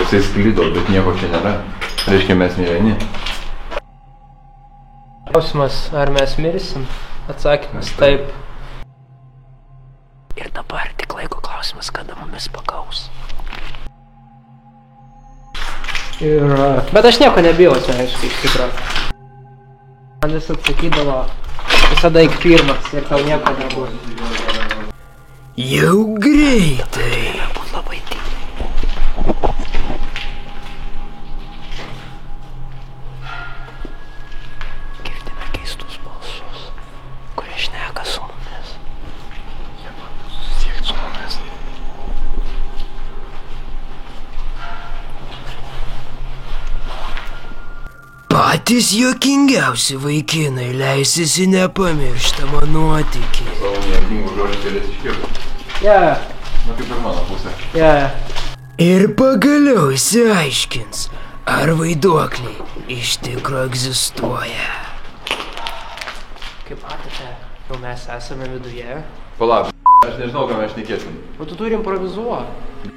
Jisai sklido, bet nieko čia nėra. Reiškia, mes ne vieni. Klausimas, ar mes mirsim? Atsakymas taip. Ir dabar tik laiko klausimas, kada mumis pagaus. Bet aš nieko nebijau asmeniškai iš tikrųjų. Man vis atsakydavo, visada eik pirmas ir tau nieko nebus. Jau greitai. Būt labai tyliai. Girdime keistus balsus, kurie šneka su mumis. Jie bando susisiekti su mumis. Patys juokingiausi vaikinai leisis į nepamirštamą nuotykį. Savo niekingų žodžių galės iškirti. Nu kaip ir mano pusė. Ir pagaliau išsiaiškins, ar vaiduokliai iš tikro egzistuoja. Kaip matote, jau mes esame viduje. Palauk, aš nežinau, ką mes šnekėsim. O tu turi improvizuoti.